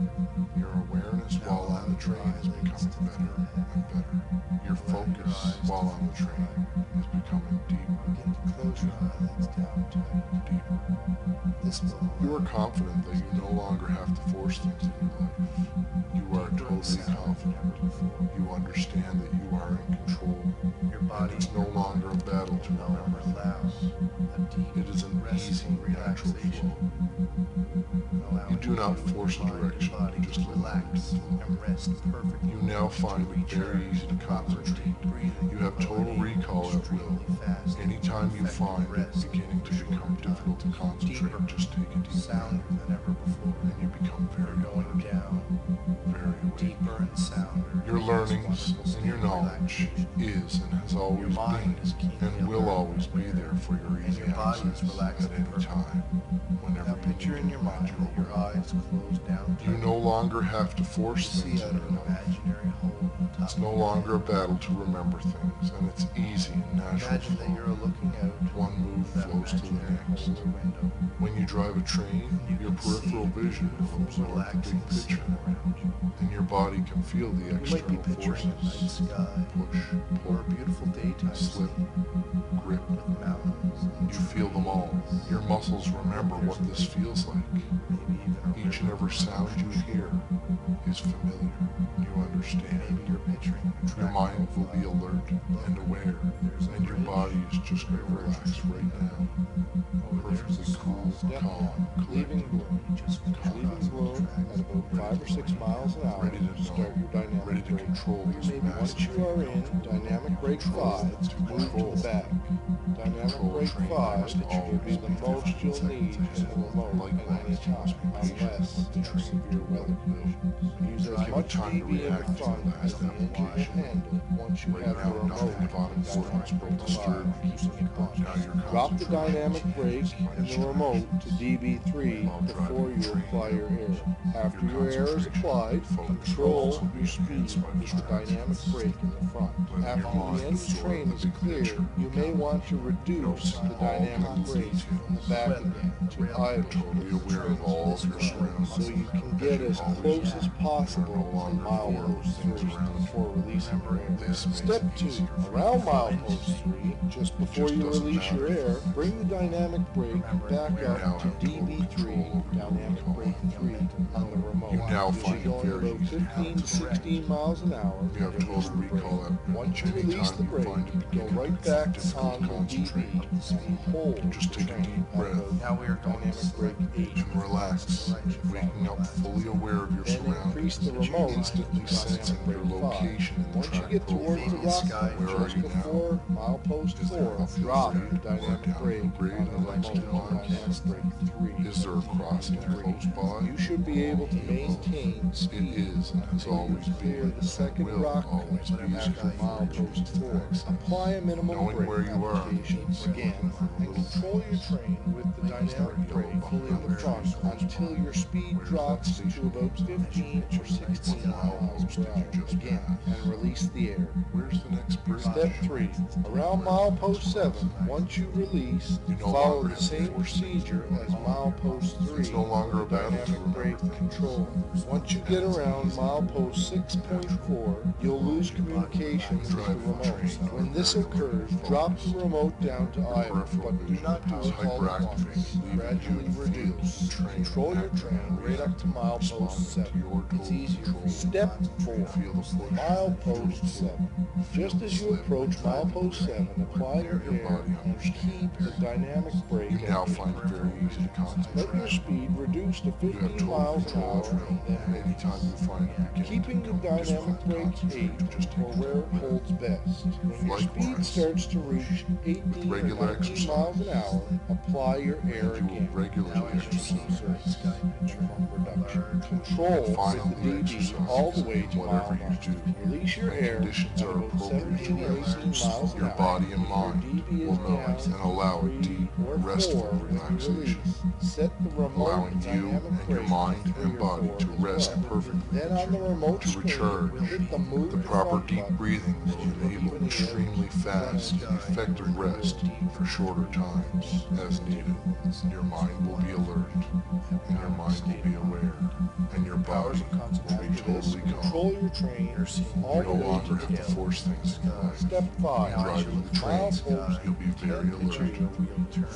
[SPEAKER 1] Your awareness while on
[SPEAKER 3] train is becoming better and better. Your focus while on the train is becoming deeper.
[SPEAKER 2] Begin to close your eyelids down tight.
[SPEAKER 3] Deeper.
[SPEAKER 2] This will
[SPEAKER 3] You are confident that you no longer have to force things in your life. You are totally confident. You understand that you are in control.
[SPEAKER 2] Your body
[SPEAKER 3] It's no longer a battle to remember
[SPEAKER 2] allows a deep
[SPEAKER 3] It is an easy, natural flow. You do not force a direction, you just relax
[SPEAKER 2] and rest perfectly.
[SPEAKER 3] You now find it very easy to concentrate. You have total recall at will. Anytime you find it beginning to become difficult to concentrate, just take a deep breath,
[SPEAKER 2] Sounder than ever before.
[SPEAKER 3] and you become very
[SPEAKER 2] Going
[SPEAKER 3] alert,
[SPEAKER 2] down
[SPEAKER 3] very awake.
[SPEAKER 2] deeper and sounder.
[SPEAKER 3] Your learnings and your knowledge is and has always been and will always be there for your easy access at any time, whenever
[SPEAKER 2] Now picture in your mind that your eyes close down.
[SPEAKER 3] You no longer have to
[SPEAKER 2] You
[SPEAKER 3] force
[SPEAKER 2] see
[SPEAKER 3] things
[SPEAKER 2] out
[SPEAKER 3] in
[SPEAKER 2] of
[SPEAKER 3] your
[SPEAKER 2] an
[SPEAKER 3] life.
[SPEAKER 2] imaginary hole on top
[SPEAKER 3] It's
[SPEAKER 2] of
[SPEAKER 3] no
[SPEAKER 2] your
[SPEAKER 3] longer a
[SPEAKER 2] head.
[SPEAKER 3] battle to remember things, and it's easy and natural
[SPEAKER 2] Imagine that you're
[SPEAKER 3] flow.
[SPEAKER 2] looking out
[SPEAKER 3] One move
[SPEAKER 2] that
[SPEAKER 3] flows to the
[SPEAKER 2] imaginary
[SPEAKER 3] next.
[SPEAKER 2] hole or window.
[SPEAKER 3] When you drive a train, your peripheral vision will absorb the
[SPEAKER 2] Relaxing
[SPEAKER 3] big picture,
[SPEAKER 2] scene around you.
[SPEAKER 3] and your body can feel the
[SPEAKER 2] You might be
[SPEAKER 3] external
[SPEAKER 2] picturing a night
[SPEAKER 3] forces.
[SPEAKER 2] sky
[SPEAKER 3] Push,
[SPEAKER 2] or
[SPEAKER 3] pull,
[SPEAKER 2] a beautiful daytime
[SPEAKER 3] slip,
[SPEAKER 2] scene
[SPEAKER 3] grip.
[SPEAKER 2] with mountains and
[SPEAKER 3] You feel them all. Your muscles remember what this feels like.
[SPEAKER 2] maybe even a
[SPEAKER 3] Each and
[SPEAKER 2] river
[SPEAKER 3] every sound you hear is familiar. You understand.
[SPEAKER 2] Maybe you're picturing a
[SPEAKER 3] Your
[SPEAKER 2] track
[SPEAKER 3] mind will be
[SPEAKER 2] profile.
[SPEAKER 3] alert and aware, and your body is just relaxed right now. Perfectly cool, calm,
[SPEAKER 4] Leaving
[SPEAKER 3] collected,
[SPEAKER 4] Bloom. Leaving Bloom at about 5 or 6 miles an hour.
[SPEAKER 3] ready to
[SPEAKER 4] Start your
[SPEAKER 3] know,
[SPEAKER 4] dynamic
[SPEAKER 3] ready to
[SPEAKER 4] brake.
[SPEAKER 3] control this
[SPEAKER 4] Maybe once
[SPEAKER 3] massive
[SPEAKER 4] you are in dynamic brake 5, move to the back. Dynamic brake 5 will be the most you'll need in the remote at any time, unless you have severe weather conditions. Use as much DB in the front as the engine will handle once you
[SPEAKER 3] Right
[SPEAKER 4] have
[SPEAKER 3] now,
[SPEAKER 4] the remote
[SPEAKER 3] nothing of
[SPEAKER 4] and
[SPEAKER 3] importance
[SPEAKER 4] dynamic
[SPEAKER 3] will
[SPEAKER 4] brake
[SPEAKER 3] disturb
[SPEAKER 4] 5 keeping it on.
[SPEAKER 3] Now your
[SPEAKER 4] Drop the
[SPEAKER 3] concentration
[SPEAKER 4] dynamic brake
[SPEAKER 3] is
[SPEAKER 4] and the remote to DB3
[SPEAKER 3] While
[SPEAKER 4] before
[SPEAKER 3] driving
[SPEAKER 4] you
[SPEAKER 3] train,
[SPEAKER 4] apply your air. After
[SPEAKER 3] your
[SPEAKER 4] your air is
[SPEAKER 3] concentration
[SPEAKER 4] applied,
[SPEAKER 3] and focus
[SPEAKER 4] control
[SPEAKER 3] also
[SPEAKER 4] your speed
[SPEAKER 3] enhanced by
[SPEAKER 4] with the dynamic brake in the front.
[SPEAKER 3] Letting your
[SPEAKER 4] After
[SPEAKER 3] mind
[SPEAKER 4] the end
[SPEAKER 3] absorb
[SPEAKER 4] train
[SPEAKER 3] the
[SPEAKER 4] is
[SPEAKER 3] big
[SPEAKER 4] clear,
[SPEAKER 3] picture.
[SPEAKER 4] you may want to reduce the dynamic brake in the back again to idle.
[SPEAKER 3] Totally aware of all of your surroundings.
[SPEAKER 4] So you can get as close as possible
[SPEAKER 3] You are no
[SPEAKER 4] to
[SPEAKER 3] longer
[SPEAKER 4] milepost
[SPEAKER 3] forward
[SPEAKER 4] 3
[SPEAKER 3] things around
[SPEAKER 4] before releasing your air.
[SPEAKER 3] This makes
[SPEAKER 4] Step
[SPEAKER 3] it
[SPEAKER 4] 2.
[SPEAKER 3] easier for you
[SPEAKER 4] Around
[SPEAKER 3] to find
[SPEAKER 4] milepost 3, just before
[SPEAKER 3] just
[SPEAKER 4] you
[SPEAKER 3] doesn't
[SPEAKER 4] release your
[SPEAKER 3] matter.
[SPEAKER 4] air, bring the dynamic brake back
[SPEAKER 3] You now
[SPEAKER 4] up to
[SPEAKER 3] have total
[SPEAKER 4] DB3,
[SPEAKER 3] control over your
[SPEAKER 4] dynamic
[SPEAKER 3] recall.
[SPEAKER 4] brake 3 on the remote.
[SPEAKER 3] You now
[SPEAKER 4] You'll
[SPEAKER 3] find
[SPEAKER 4] be
[SPEAKER 3] it
[SPEAKER 4] going
[SPEAKER 3] very
[SPEAKER 4] about
[SPEAKER 3] easy to
[SPEAKER 4] 15 to 16 miles an hour.
[SPEAKER 3] You have total recall at
[SPEAKER 4] Once you release the brake, go right back on the DB and hold
[SPEAKER 3] Just
[SPEAKER 4] the
[SPEAKER 3] take a
[SPEAKER 4] train
[SPEAKER 3] deep
[SPEAKER 4] at
[SPEAKER 3] breath.
[SPEAKER 4] about
[SPEAKER 2] Now we are going to
[SPEAKER 4] dynamic brake 8.
[SPEAKER 3] and relax, waking up fully aware of your
[SPEAKER 4] Then increase
[SPEAKER 3] surroundings,
[SPEAKER 4] the remote
[SPEAKER 3] instantly
[SPEAKER 4] to
[SPEAKER 3] sensing
[SPEAKER 4] dynamic
[SPEAKER 3] your
[SPEAKER 4] brake 5.
[SPEAKER 3] location in the
[SPEAKER 4] Once you
[SPEAKER 3] track
[SPEAKER 4] get towards the
[SPEAKER 3] profile.
[SPEAKER 4] rock
[SPEAKER 3] Where are
[SPEAKER 4] just
[SPEAKER 3] you now?
[SPEAKER 4] before milepost
[SPEAKER 3] Is there
[SPEAKER 4] 4,
[SPEAKER 3] an uphill
[SPEAKER 4] drop
[SPEAKER 3] grade
[SPEAKER 4] the
[SPEAKER 3] or
[SPEAKER 4] dynamic
[SPEAKER 3] downhill
[SPEAKER 4] brake
[SPEAKER 3] grade
[SPEAKER 4] on the
[SPEAKER 3] in the next
[SPEAKER 4] remote
[SPEAKER 3] 2 miles?
[SPEAKER 4] dynamic brake 3.
[SPEAKER 3] Is there a crossing close by?
[SPEAKER 4] You should be able to maintain
[SPEAKER 3] It
[SPEAKER 4] speed
[SPEAKER 3] is and has
[SPEAKER 4] until you
[SPEAKER 3] always
[SPEAKER 4] clear
[SPEAKER 3] been
[SPEAKER 4] the
[SPEAKER 3] and
[SPEAKER 4] second
[SPEAKER 3] will
[SPEAKER 4] rock
[SPEAKER 3] always
[SPEAKER 4] cut
[SPEAKER 3] be
[SPEAKER 4] after
[SPEAKER 3] easier for you
[SPEAKER 4] milepost
[SPEAKER 3] to
[SPEAKER 4] 4.
[SPEAKER 3] access.
[SPEAKER 4] Apply a minimum
[SPEAKER 3] Knowing
[SPEAKER 4] brake
[SPEAKER 3] where you are,
[SPEAKER 4] application again and control your train with the dynamic brake fully in the front until your speed drops to about 15 or 16 miles per hour again and release the air.
[SPEAKER 3] Where's the next bridge?
[SPEAKER 4] Step 3. Around milepost 7, once you release,
[SPEAKER 3] You no
[SPEAKER 4] follow
[SPEAKER 3] longer
[SPEAKER 4] the
[SPEAKER 3] have to
[SPEAKER 4] same
[SPEAKER 3] force things
[SPEAKER 4] procedure
[SPEAKER 3] in your
[SPEAKER 4] as
[SPEAKER 3] life.
[SPEAKER 4] milepost 3
[SPEAKER 3] It's no longer a
[SPEAKER 4] with the
[SPEAKER 3] battle to
[SPEAKER 4] dynamic
[SPEAKER 3] remember
[SPEAKER 4] brake
[SPEAKER 3] things.
[SPEAKER 4] control. Once you get around milepost 6.4, you'll lose communication with the remote. When this occurs, drop the remote down to idle, but do not do it all at once. Gradually reduce. Control your train right up to milepost 7. It's easier. Step 4. Milepost 7. Just as you approach milepost 7, apply your air and keep the dynamic brake
[SPEAKER 3] You now
[SPEAKER 4] at
[SPEAKER 3] find it very easy to
[SPEAKER 4] let your
[SPEAKER 3] concentrate.
[SPEAKER 4] speed reduce to
[SPEAKER 3] You have
[SPEAKER 4] 15
[SPEAKER 3] total
[SPEAKER 4] miles an
[SPEAKER 3] control
[SPEAKER 4] hour
[SPEAKER 3] of your
[SPEAKER 4] and
[SPEAKER 3] and
[SPEAKER 4] then
[SPEAKER 3] anytime you find it beginning
[SPEAKER 4] keeping
[SPEAKER 3] to
[SPEAKER 4] the
[SPEAKER 3] become
[SPEAKER 4] dynamic
[SPEAKER 3] difficult to
[SPEAKER 4] brake 8
[SPEAKER 3] concentrate, just take
[SPEAKER 4] or
[SPEAKER 3] a
[SPEAKER 4] where
[SPEAKER 3] deep
[SPEAKER 4] it
[SPEAKER 3] breath.
[SPEAKER 4] holds best. When your speed
[SPEAKER 3] Likewise,
[SPEAKER 4] starts to reach 18 or
[SPEAKER 3] regular
[SPEAKER 4] 19
[SPEAKER 3] exercise,
[SPEAKER 4] miles an hour, apply your air
[SPEAKER 3] and you will
[SPEAKER 4] again.
[SPEAKER 3] regularly exercise.
[SPEAKER 4] Reduction. Control
[SPEAKER 3] Finally,
[SPEAKER 4] with the DB
[SPEAKER 3] exercise
[SPEAKER 4] all the way to
[SPEAKER 3] whatever
[SPEAKER 4] mile
[SPEAKER 3] you do.
[SPEAKER 4] 9. Release your
[SPEAKER 3] When
[SPEAKER 4] air
[SPEAKER 3] conditions
[SPEAKER 4] at
[SPEAKER 3] are
[SPEAKER 4] about
[SPEAKER 3] appropriate
[SPEAKER 4] 17 or 18 miles an
[SPEAKER 3] your
[SPEAKER 4] hour.
[SPEAKER 3] body and
[SPEAKER 4] Your
[SPEAKER 3] mind
[SPEAKER 4] DB
[SPEAKER 3] will
[SPEAKER 4] is
[SPEAKER 3] know
[SPEAKER 4] down
[SPEAKER 3] and allow a
[SPEAKER 4] 3
[SPEAKER 3] deep,
[SPEAKER 4] or
[SPEAKER 3] restful
[SPEAKER 4] 4 with your
[SPEAKER 3] relaxation,
[SPEAKER 4] release. Set the remote
[SPEAKER 3] allowing you
[SPEAKER 4] dynamic
[SPEAKER 3] and your
[SPEAKER 4] brake
[SPEAKER 3] mind
[SPEAKER 4] to 3
[SPEAKER 3] and
[SPEAKER 4] or
[SPEAKER 3] body
[SPEAKER 4] 4
[SPEAKER 3] to
[SPEAKER 4] as
[SPEAKER 3] rest
[SPEAKER 4] well.
[SPEAKER 3] perfectly.
[SPEAKER 4] Then on the remote
[SPEAKER 3] To
[SPEAKER 4] screen,
[SPEAKER 3] recharge.
[SPEAKER 4] hit the move
[SPEAKER 3] The
[SPEAKER 4] to
[SPEAKER 3] proper
[SPEAKER 4] front
[SPEAKER 3] deep
[SPEAKER 4] button.
[SPEAKER 3] breathing will enable extremely fast, effective rest for shorter times as needed. Your mind will be alert, and your mind will be aware, and your body will be totally calm. control your train all
[SPEAKER 4] You
[SPEAKER 3] the
[SPEAKER 4] no
[SPEAKER 3] way
[SPEAKER 4] longer
[SPEAKER 3] to
[SPEAKER 4] have to force things in your life.
[SPEAKER 3] Step 5.
[SPEAKER 4] Driving the train,
[SPEAKER 3] Milepost
[SPEAKER 4] you'll be very alert,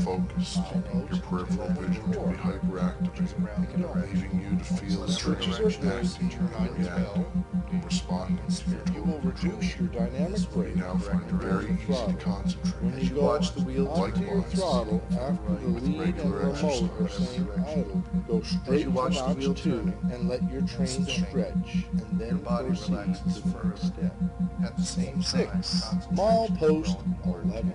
[SPEAKER 4] focused. Your peripheral vision will be hyperactivated, leaving you to feel the
[SPEAKER 3] Switches
[SPEAKER 4] train
[SPEAKER 3] are good
[SPEAKER 4] acting
[SPEAKER 3] to turn on
[SPEAKER 4] and
[SPEAKER 3] your bell.
[SPEAKER 4] reacting and responding to your
[SPEAKER 3] You will
[SPEAKER 4] total control.
[SPEAKER 3] reduce your dynamic
[SPEAKER 4] You
[SPEAKER 3] brake
[SPEAKER 4] now find it very easy to concentrate.
[SPEAKER 3] when you go onto your
[SPEAKER 4] Likewise,
[SPEAKER 3] throttle after the
[SPEAKER 4] with
[SPEAKER 3] lead and
[SPEAKER 4] regular
[SPEAKER 3] remote are
[SPEAKER 4] exercise,
[SPEAKER 3] saying idle. Go straight to notch 2 and let your train stretch, and then proceed to the next step.
[SPEAKER 2] At the same
[SPEAKER 3] Step
[SPEAKER 2] time,
[SPEAKER 3] 6.
[SPEAKER 2] concentration
[SPEAKER 3] Milepost
[SPEAKER 2] will grow
[SPEAKER 3] 11.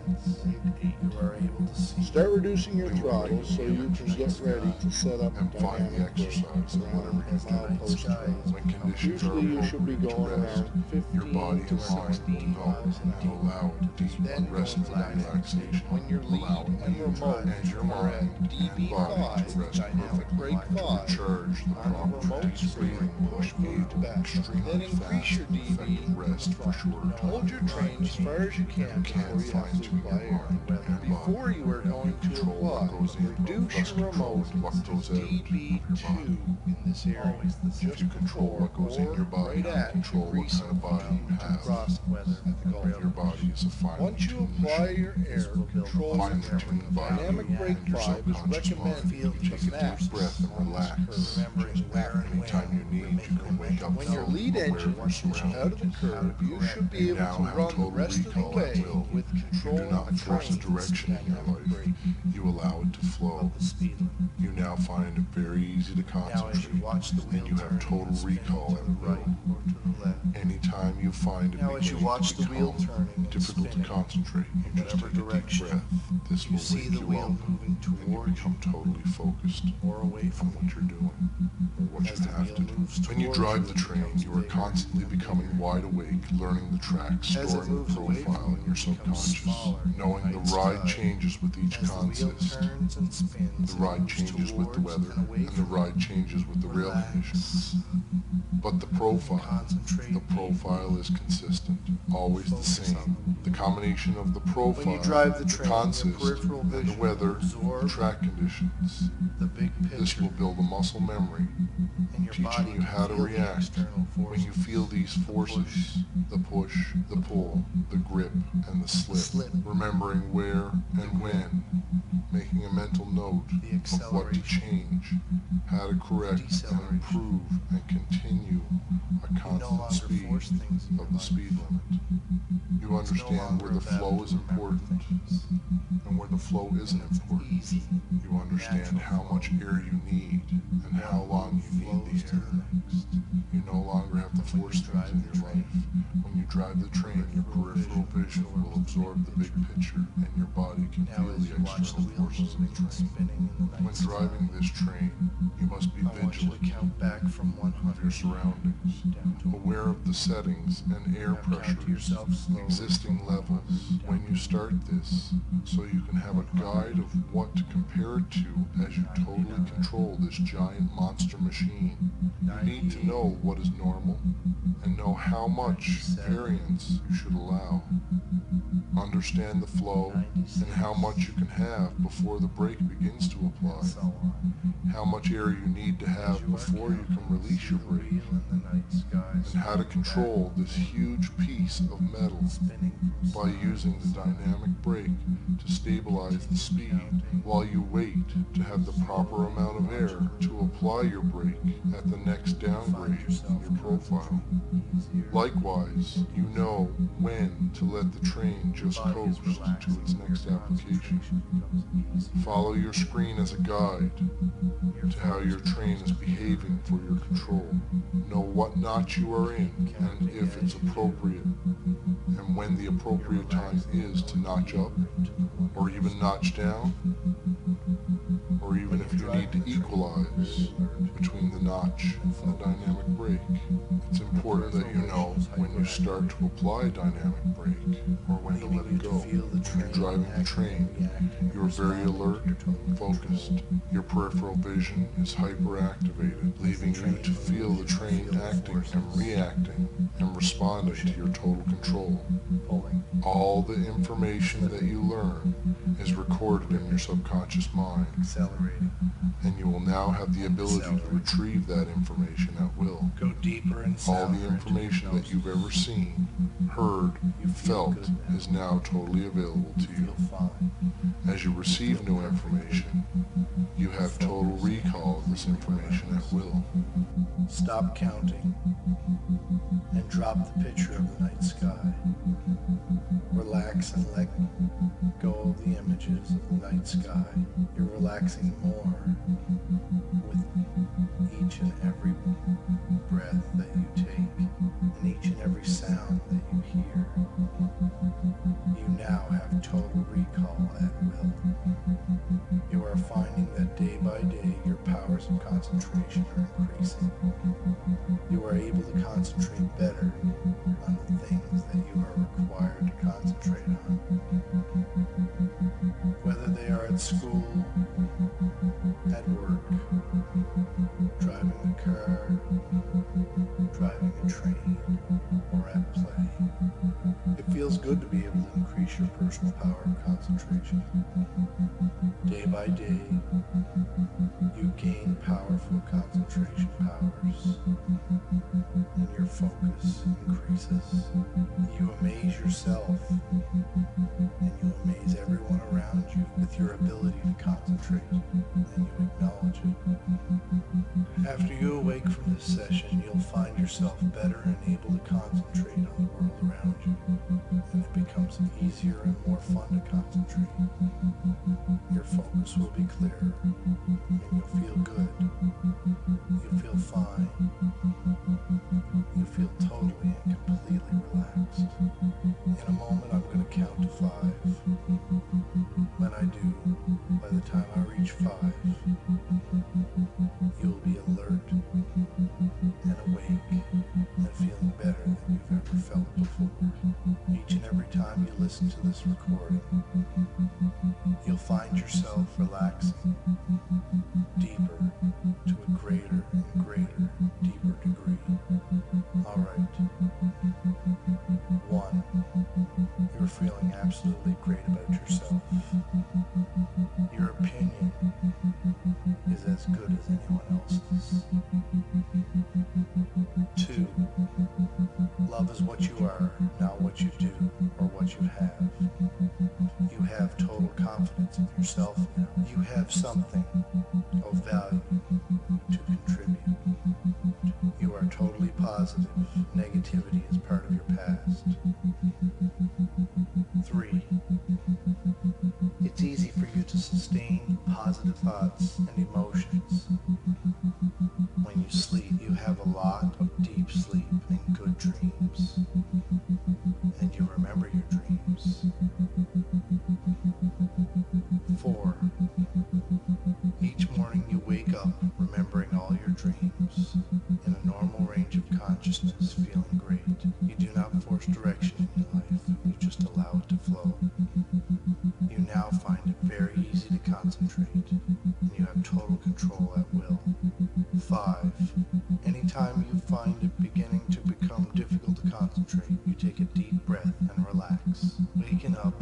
[SPEAKER 2] You are able to see.
[SPEAKER 3] Start reducing your throttle so you can get ready to set up
[SPEAKER 4] and find the
[SPEAKER 3] dynamic brake
[SPEAKER 4] exercise in
[SPEAKER 3] around
[SPEAKER 4] whatever
[SPEAKER 3] the
[SPEAKER 4] you do.
[SPEAKER 3] milepost train.
[SPEAKER 4] When conditions are
[SPEAKER 3] Usually you should be
[SPEAKER 4] appropriate to
[SPEAKER 3] going
[SPEAKER 4] rest,
[SPEAKER 3] around
[SPEAKER 4] your body
[SPEAKER 3] 15 to
[SPEAKER 4] and mind
[SPEAKER 3] 16
[SPEAKER 4] will know
[SPEAKER 3] miles an
[SPEAKER 4] to
[SPEAKER 3] hour.
[SPEAKER 4] allow deep
[SPEAKER 3] Then
[SPEAKER 4] restful
[SPEAKER 3] go flat.
[SPEAKER 4] relaxation.
[SPEAKER 3] When your lead
[SPEAKER 4] Allow
[SPEAKER 3] and
[SPEAKER 4] you
[SPEAKER 3] remote
[SPEAKER 4] and your
[SPEAKER 3] are
[SPEAKER 4] mind
[SPEAKER 3] at
[SPEAKER 4] and body
[SPEAKER 3] DB5,
[SPEAKER 4] to rest
[SPEAKER 3] dynamic
[SPEAKER 4] perfectly,
[SPEAKER 3] brake
[SPEAKER 4] to
[SPEAKER 3] 5,
[SPEAKER 4] recharge the
[SPEAKER 3] on the
[SPEAKER 4] proper
[SPEAKER 3] remote
[SPEAKER 4] deep
[SPEAKER 3] screen,
[SPEAKER 4] breathing
[SPEAKER 3] push
[SPEAKER 4] will
[SPEAKER 3] move to back.
[SPEAKER 4] extremely
[SPEAKER 3] Then increase
[SPEAKER 4] fast
[SPEAKER 3] your
[SPEAKER 4] and
[SPEAKER 3] DB
[SPEAKER 4] effective rest for shorter time.
[SPEAKER 3] Hold your train as far as you can before you have to apply air. Before you are going to
[SPEAKER 4] Control what
[SPEAKER 3] apply,
[SPEAKER 4] goes in,
[SPEAKER 3] reduce
[SPEAKER 4] thus
[SPEAKER 3] your remote
[SPEAKER 4] control what
[SPEAKER 3] to
[SPEAKER 4] goes out of your
[SPEAKER 3] DB2
[SPEAKER 4] body.
[SPEAKER 3] in this area.
[SPEAKER 4] If you control what goes in your body,
[SPEAKER 3] right at
[SPEAKER 4] control what kind of body you have.
[SPEAKER 3] cross at the Gulf.
[SPEAKER 4] Your body is a finely
[SPEAKER 3] Once you
[SPEAKER 4] tuned
[SPEAKER 3] apply
[SPEAKER 4] machine.
[SPEAKER 3] your air control
[SPEAKER 4] Finely
[SPEAKER 3] system,
[SPEAKER 4] tuned by
[SPEAKER 3] dynamic
[SPEAKER 4] you
[SPEAKER 3] brake
[SPEAKER 4] and your
[SPEAKER 3] 5 is
[SPEAKER 4] subconscious mind.
[SPEAKER 3] recommended
[SPEAKER 4] You take
[SPEAKER 3] the
[SPEAKER 4] a
[SPEAKER 3] max
[SPEAKER 4] deep breath and relax.
[SPEAKER 2] Remembering where and
[SPEAKER 4] Anytime you need, you can wake up
[SPEAKER 3] When your
[SPEAKER 4] fully
[SPEAKER 3] lead
[SPEAKER 4] aware
[SPEAKER 3] engine
[SPEAKER 4] of your
[SPEAKER 3] is out of the
[SPEAKER 4] surroundings.
[SPEAKER 3] curve, you should be
[SPEAKER 4] You
[SPEAKER 3] able
[SPEAKER 4] now
[SPEAKER 3] to
[SPEAKER 4] have
[SPEAKER 3] run the
[SPEAKER 4] total
[SPEAKER 3] rest of the
[SPEAKER 4] recall
[SPEAKER 3] way
[SPEAKER 4] at will.
[SPEAKER 3] with
[SPEAKER 4] You
[SPEAKER 3] control
[SPEAKER 4] do not
[SPEAKER 3] of the
[SPEAKER 4] force a
[SPEAKER 3] train.
[SPEAKER 4] direction in your
[SPEAKER 3] Dynamic brake.
[SPEAKER 4] life. You allow it to flow.
[SPEAKER 2] the speed limit.
[SPEAKER 4] You now find it very easy to
[SPEAKER 2] Now as
[SPEAKER 4] concentrate,
[SPEAKER 2] you watch the wheel
[SPEAKER 4] and you have
[SPEAKER 2] turn,
[SPEAKER 4] total
[SPEAKER 2] spinning
[SPEAKER 4] recall
[SPEAKER 2] to
[SPEAKER 4] at
[SPEAKER 2] the
[SPEAKER 4] will.
[SPEAKER 2] right or to the left.
[SPEAKER 4] Anytime you find it
[SPEAKER 2] Now as you
[SPEAKER 4] beginning
[SPEAKER 2] watch
[SPEAKER 4] to
[SPEAKER 2] the wheel
[SPEAKER 4] become
[SPEAKER 2] turning and
[SPEAKER 4] difficult to
[SPEAKER 2] spinning
[SPEAKER 4] concentrate, you
[SPEAKER 2] in
[SPEAKER 4] just
[SPEAKER 2] whatever
[SPEAKER 4] take a deep
[SPEAKER 2] direction,
[SPEAKER 4] breath. This
[SPEAKER 2] you
[SPEAKER 4] will
[SPEAKER 2] see
[SPEAKER 4] wake
[SPEAKER 2] the
[SPEAKER 4] you
[SPEAKER 2] wheel
[SPEAKER 4] up,
[SPEAKER 2] moving
[SPEAKER 4] and you
[SPEAKER 2] towards
[SPEAKER 4] become totally focused
[SPEAKER 2] or away
[SPEAKER 4] on
[SPEAKER 2] from
[SPEAKER 4] what you're doing, or what you
[SPEAKER 2] As the
[SPEAKER 4] have
[SPEAKER 2] wheel
[SPEAKER 4] to do.
[SPEAKER 2] moves
[SPEAKER 4] When you
[SPEAKER 2] towards
[SPEAKER 4] drive
[SPEAKER 2] you,
[SPEAKER 4] the
[SPEAKER 2] it
[SPEAKER 4] train,
[SPEAKER 2] becomes
[SPEAKER 4] you are
[SPEAKER 2] bigger
[SPEAKER 4] constantly
[SPEAKER 2] and
[SPEAKER 4] becoming
[SPEAKER 2] bigger.
[SPEAKER 4] wide awake, learning the track,
[SPEAKER 2] As it
[SPEAKER 4] storing the
[SPEAKER 2] moves away
[SPEAKER 4] profile
[SPEAKER 2] from
[SPEAKER 4] in
[SPEAKER 2] you,
[SPEAKER 4] your
[SPEAKER 2] it becomes
[SPEAKER 4] subconscious,
[SPEAKER 2] smaller in
[SPEAKER 4] knowing
[SPEAKER 2] the
[SPEAKER 4] the
[SPEAKER 2] night
[SPEAKER 4] ride
[SPEAKER 2] sky.
[SPEAKER 4] changes with each
[SPEAKER 2] As the wheel
[SPEAKER 4] consist.
[SPEAKER 2] turns and spins,
[SPEAKER 4] The
[SPEAKER 2] it
[SPEAKER 4] ride
[SPEAKER 2] moves
[SPEAKER 4] changes with the
[SPEAKER 2] towards
[SPEAKER 4] weather,
[SPEAKER 2] and away
[SPEAKER 4] and the
[SPEAKER 2] from
[SPEAKER 4] ride
[SPEAKER 2] you.
[SPEAKER 4] changes with the rail
[SPEAKER 2] Relax.
[SPEAKER 4] conditions. But the profile is consistent, always the same. The combination of the profile,
[SPEAKER 2] When you drive the train, your
[SPEAKER 4] consist,
[SPEAKER 2] peripheral
[SPEAKER 4] and the
[SPEAKER 2] vision
[SPEAKER 4] weather,
[SPEAKER 2] will absorb
[SPEAKER 4] the track conditions.
[SPEAKER 2] the big
[SPEAKER 4] This
[SPEAKER 2] picture,
[SPEAKER 4] will build a muscle memory,
[SPEAKER 2] and your
[SPEAKER 4] teaching
[SPEAKER 2] body
[SPEAKER 4] you
[SPEAKER 2] can
[SPEAKER 4] how to
[SPEAKER 2] feel the
[SPEAKER 4] react
[SPEAKER 2] external
[SPEAKER 4] when you
[SPEAKER 2] forces.
[SPEAKER 4] feel these forces, the push, the pull, the grip, and the slip, remembering where and when, making a mental note of what to change, how to correct and improve and continue a
[SPEAKER 2] You no
[SPEAKER 4] constant
[SPEAKER 2] longer
[SPEAKER 4] speed
[SPEAKER 2] force things in
[SPEAKER 4] of
[SPEAKER 2] your
[SPEAKER 4] the
[SPEAKER 2] life.
[SPEAKER 4] speed limit. You
[SPEAKER 2] It's no
[SPEAKER 4] understand
[SPEAKER 2] longer
[SPEAKER 4] where the
[SPEAKER 2] a battle
[SPEAKER 4] flow
[SPEAKER 2] to
[SPEAKER 4] is
[SPEAKER 2] remember
[SPEAKER 4] important
[SPEAKER 2] things.
[SPEAKER 4] and where the flow isn't
[SPEAKER 2] It's
[SPEAKER 4] important.
[SPEAKER 2] easy,
[SPEAKER 4] You understand
[SPEAKER 2] natural
[SPEAKER 4] how
[SPEAKER 2] flow.
[SPEAKER 4] much air you need and how long you need
[SPEAKER 2] flows
[SPEAKER 4] the
[SPEAKER 2] to
[SPEAKER 4] air.
[SPEAKER 2] the next.
[SPEAKER 4] You no longer have to
[SPEAKER 2] When you
[SPEAKER 4] force things
[SPEAKER 2] drive
[SPEAKER 4] in
[SPEAKER 2] the
[SPEAKER 4] your life. When you drive the train, your peripheral vision will absorb the big picture, and your body can
[SPEAKER 2] Now
[SPEAKER 4] feel
[SPEAKER 2] as
[SPEAKER 4] the
[SPEAKER 2] you watch the
[SPEAKER 4] external
[SPEAKER 2] wheel
[SPEAKER 4] forces of
[SPEAKER 2] moving
[SPEAKER 4] the
[SPEAKER 2] and
[SPEAKER 4] train.
[SPEAKER 2] spinning in the
[SPEAKER 4] When
[SPEAKER 2] night sky,
[SPEAKER 4] driving this train, you must be
[SPEAKER 2] I want you to
[SPEAKER 4] vigilant
[SPEAKER 2] count back from
[SPEAKER 4] of your
[SPEAKER 2] 100
[SPEAKER 4] surroundings,
[SPEAKER 2] down to
[SPEAKER 4] aware of the settings and air
[SPEAKER 2] Now count to
[SPEAKER 4] pressures,
[SPEAKER 2] yourself slowly
[SPEAKER 4] existing
[SPEAKER 2] from
[SPEAKER 4] levels
[SPEAKER 2] 100 down
[SPEAKER 4] when you start this, so you can have a guide of what to compare it to as you totally control this giant monster machine. You need to know what is normal and know how much variance you should allow. Understand the flow and how much you can have before the brake begins to apply.
[SPEAKER 2] and so on.
[SPEAKER 4] How much air you need to have before you can release your brake.
[SPEAKER 2] Wheel in the night skies,
[SPEAKER 4] And how to control this huge piece of metal
[SPEAKER 2] spinning from
[SPEAKER 4] by using the dynamic brake to stabilize the speed while you wait to have the proper amount of air to apply your brake at the next downgrade in your profile. Likewise, you know when to let the train just coast to its next application. Follow your screen as a guide to how your train is behaving for your control. Know what notch you are in and if it's appropriate, and when the appropriate time is to notch up, or even notch down, or even if you need to equalize between the notch and the dynamic brake. It's important that you know
[SPEAKER 3] tell when you start to apply dynamic brake or when to let it go. When you're driving the train, you are very alert, focused. Your peripheral vision is hyperactivated, leaving you to feel the train acting and reacting and responding to your total control. All the information that you learn is recorded in your subconscious mind, and you will now have the ability to retrieve that information at will.
[SPEAKER 2] Go deeper and
[SPEAKER 3] All the information that you've ever seen, heard, felt is now totally available to you. As you receive new information, you have total recall of this information at will.
[SPEAKER 2] Stop counting and drop the picture of the night sky. Relax and let go of the images of the night sky. You're relaxing more with each and every breath that you take and each and every sound that you hear. You now have total recall at will. You are finding that day by day your powers of concentration are increasing. You are able to concentrate better on the things that you are required to concentrate on. Whether they are at school, at work, driving a car, driving a train, or at play. It feels good to be able to increase your personal power of concentration. Day by day, you gain powerful concentration powers, and your focus increases. You amaze yourself, and you amaze everyone around you with your ability to concentrate, and you acknowledge it. After you awake from this session, you'll find yourself better and able to concentrate on the world around you, and it becomes easier and more fun to concentrate. Your focus will be clearer, and you'll feel good. You'll feel fine. You feel totally and completely relaxed. In a moment, I'm going to count to 5. When I do, by the time I reach 5, you'll be alert and awake and feeling better than you've ever felt before. Each and every time you listen to this recording, you'll find yourself relaxing deeper to a greater and greater, deeper degree. All right. 1. You're feeling absolutely great about yourself. Your opinion is as good as anyone else's. 2. Love is what you are, not what you do or what you have. You have total confidence in yourself now. You have something of value to contribute. You are totally positive. Negativity is part of your past. 3. It's easy for you to sustain positive thoughts and emotions. When you sleep, you have a lot of deep sleep and good dreams. And you remember your dreams. 4. Each morning you wake up remembering all your dreams in a normal range of consciousness, feeling great. You do not force direction in your life, you just allow it to flow. You now find it very easy to concentrate, and you have total control at will. 5. Anytime you find it beginning to become difficult to concentrate, you take a deep breath and relax. Waking up